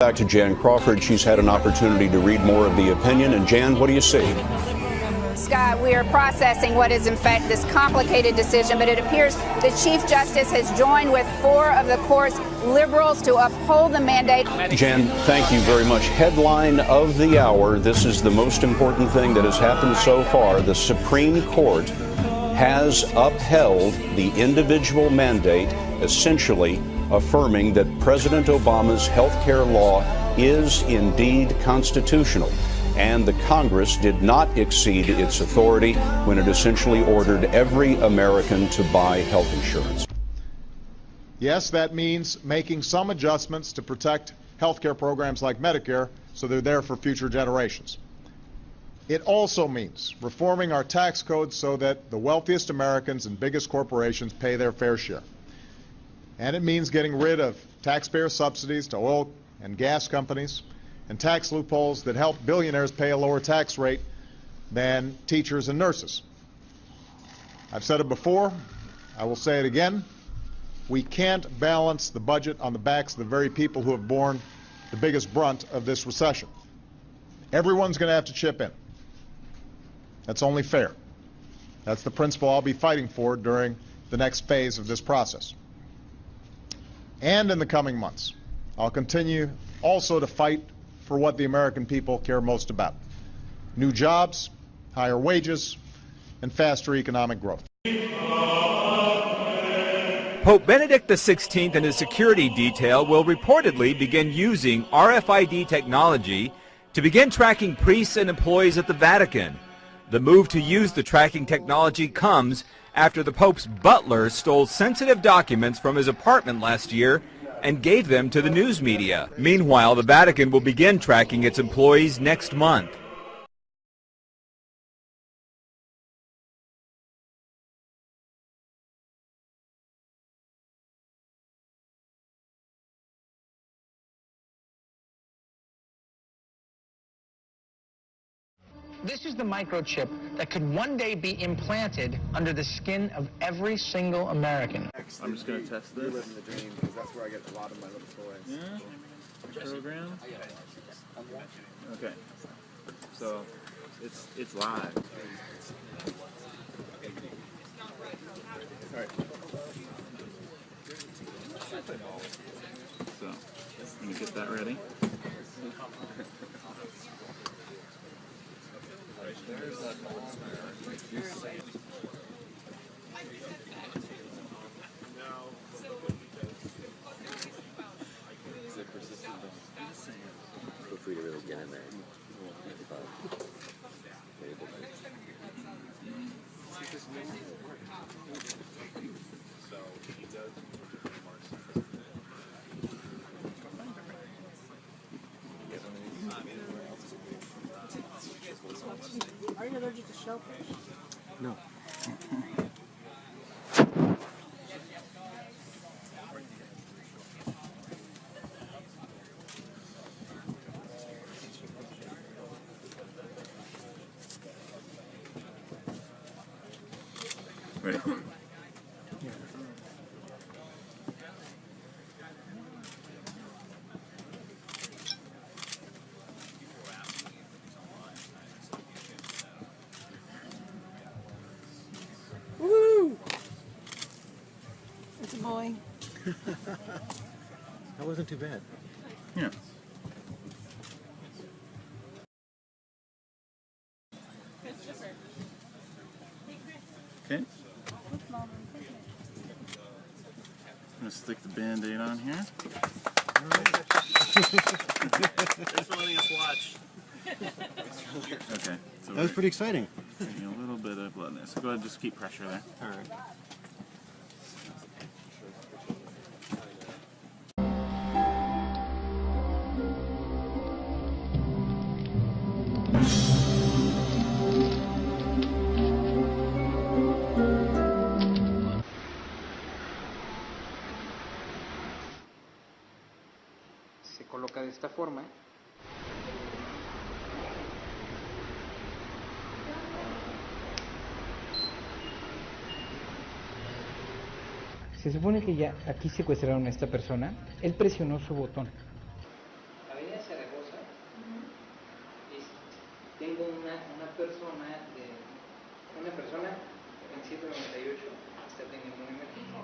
Back to Jan Crawford. She's had an opportunity to read more of the opinion. And Jan, what do you see? Scott, we are processing what is in fact this complicated decision, but it appears the Chief Justice has joined with 4 of the court's liberals to uphold the mandate. Jan, thank you very much. Headline of the hour. This is the most important thing that has happened so far. The Supreme Court has upheld the individual mandate, essentially affirming that President Obama's health care law is indeed constitutional. And the Congress did not exceed its authority when it essentially ordered every American to buy health insurance. Yes, that means making some adjustments to protect health care programs like Medicare so they're there for future generations. It also means reforming our tax code so that the wealthiest Americans and biggest corporations pay their fair share. And it means getting rid of taxpayer subsidies to oil and gas companies and tax loopholes that help billionaires pay a lower tax rate than teachers and nurses. I've said it before, I will say it again, we can't balance the budget on the backs of the very people who have borne the biggest brunt of this recession. Everyone's going to have to chip in. That's only fair. That's the principle I'll be fighting for during the next phase of this process. And in the coming months, I'll continue also to fight for what the American people care most about: new jobs, higher wages, and faster economic growth. Pope Benedict XVI and his security detail will reportedly begin using RFID technology to begin tracking priests and employees at the Vatican. The move to use the tracking technology comes after the Pope's butler stole sensitive documents from his apartment last year and gave them to the news media. Meanwhile, the Vatican will begin tracking its employees next month. This is the microchip that could one day be implanted under the skin of every single American. I'm just going to test this. Living the dream, because that's where I get a lot of my little toys. Yeah. Program. Okay. So it's live. All right. So let me get that ready. Feel free to really get in there. Are you allergic to shellfish? No. Ready? Woo! It's a boy. That wasn't too bad. Yeah. Okay. I'm going to stick the Band-Aid on here. Thanks for letting us watch. Okay. So That was pretty exciting. getting a little bit of blood in there. So go ahead and just keep pressure there. All right. Se coloca de esta forma. Se supone que ya aquí secuestraron a esta persona. Él presionó su botón. Tengo una persona en 798 está teniendo una emergencia.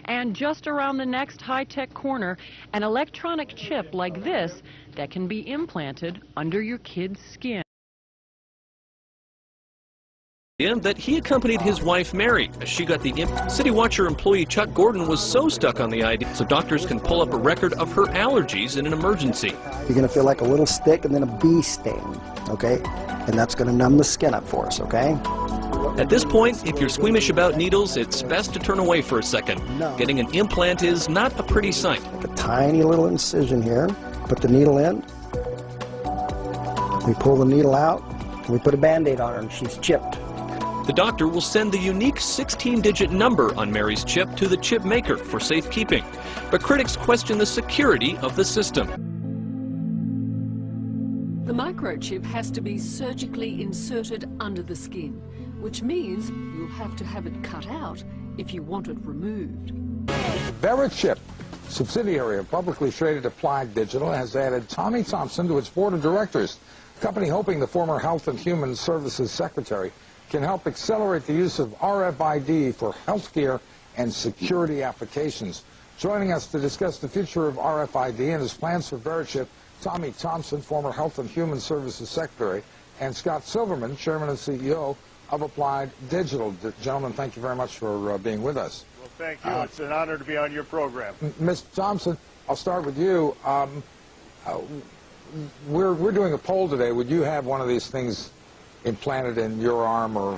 And just around the next high-tech corner, an electronic chip like this that can be implanted under your kid's skin. That he accompanied his wife Mary as she got the City Watcher employee Chuck Gordon was so stuck on the idea so doctors can pull up a record of her allergies in an emergency. You're going to feel like a little stick and then a bee sting, okay? And that's going to numb the skin up for us, okay? At this point, if you're squeamish about needles, it's best to turn away for a second. Getting an implant is not a pretty sight. Make a tiny little incision here, put the needle in, we pull the needle out, and we put a Band-Aid on her and she's chipped. The doctor will send the unique 16-digit number on Mary's chip to the chip maker for safekeeping. But critics question the security of the system. The microchip has to be surgically inserted under the skin, which means you'll have to have it cut out if you want it removed. VeriChip, subsidiary of publicly traded Applied Digital, has added Tommy Thompson to its board of directors. The company hoping the former Health and Human Services Secretary can help accelerate the use of RFID for healthcare and security applications. Joining us to discuss the future of RFID and his plans for VeriChip, Tommy Thompson, former Health and Human Services Secretary, and Scott Silverman, Chairman and CEO of Applied Digital. Gentlemen, thank you very much for being with us. Well, thank you. It's an honor to be on your program. Ms. Thompson, I'll start with you. We're doing a poll today. Would you have one of these things implanted in your arm or,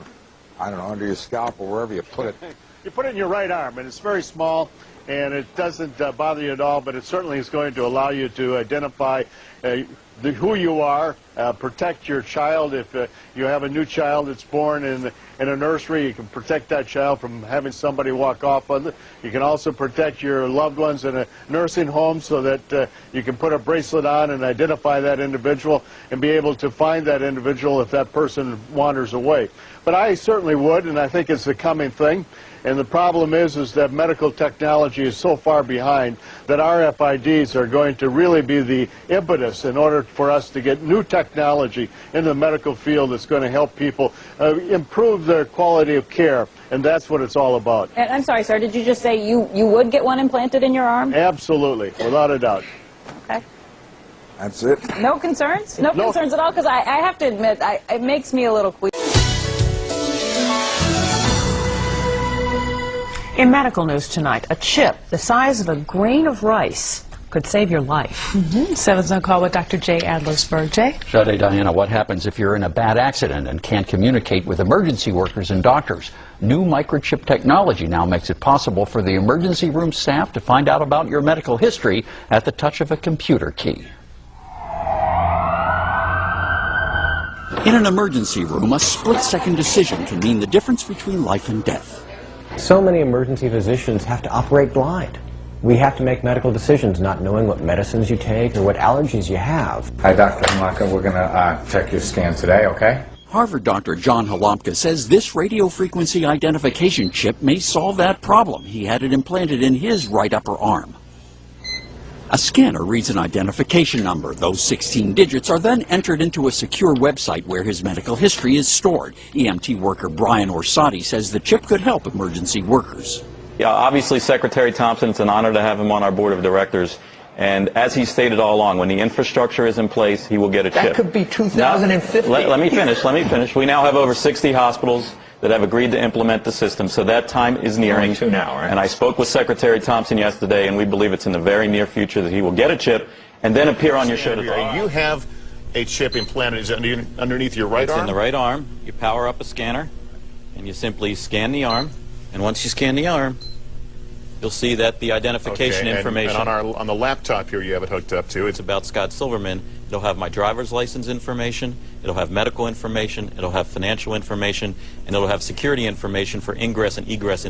I don't know, under your scalp or wherever you put it? You put it in your right arm, and it's very small, and it doesn't bother you at all, but it certainly is going to allow you to identify who you are, protect your child. If you have a new child that's born in a nursery, you can protect that child from having somebody walk off on it. You can also protect your loved ones in a nursing home so that you can put a bracelet on and identify that individual and be able to find that individual if that person wanders away. But I certainly would, and I think it's a coming thing. And the problem is that medical technology is so far behind that RFIDs are going to really be the impetus in order for us to get new technology in the medical field that's going to help people improve their quality of care. And that's what it's all about. And I'm sorry, sir, did you just say you would get one implanted in your arm? Absolutely, without a doubt. Okay. That's it. No concerns? No concerns at all? Because I have to admit, it makes me a little queasy. In medical news tonight, a chip the size of a grain of rice could save your life. 7's on call with Dr. Jay Adlersberg. Jay? Shade, Diana, what happens if you're in a bad accident and can't communicate with emergency workers and doctors? New microchip technology now makes it possible for the emergency room staff to find out about your medical history at the touch of a computer key. In an emergency room, a split-second decision can mean the difference between life and death. So many emergency physicians have to operate blind. We have to make medical decisions not knowing what medicines you take or what allergies you have. Hi, Dr. Hamaka. We're going to check your scan today, okay? Harvard Dr. John Halomka says this radio frequency identification chip may solve that problem. He had it implanted in his right upper arm. A scanner reads an identification number. Those 16 digits are then entered into a secure website where his medical history is stored. EMT worker Brian Orsatti says the chip could help emergency workers. Yeah, obviously, Secretary Thompson, it's an honor to have him on our board of directors. And as he stated all along, when the infrastructure is in place, he will get a chip. That could be 2050. Let me finish. We now have over 60 hospitals that have agreed to implement the system, so that time is nearing. Now, right? And I spoke with Secretary Thompson yesterday, and we believe it's in the very near future that he will get a chip and then appear on your show today. You have a chip implanted. Is it underneath your right arm? It's in the right arm. You power up a scanner, and you simply scan the arm. And once you scan the arm, you'll see that the identification information. And on the laptop here you have it hooked up to. It's about Scott Silverman. It'll have my driver's license information, it'll have medical information, it'll have financial information, and it'll have security information for ingress and egress.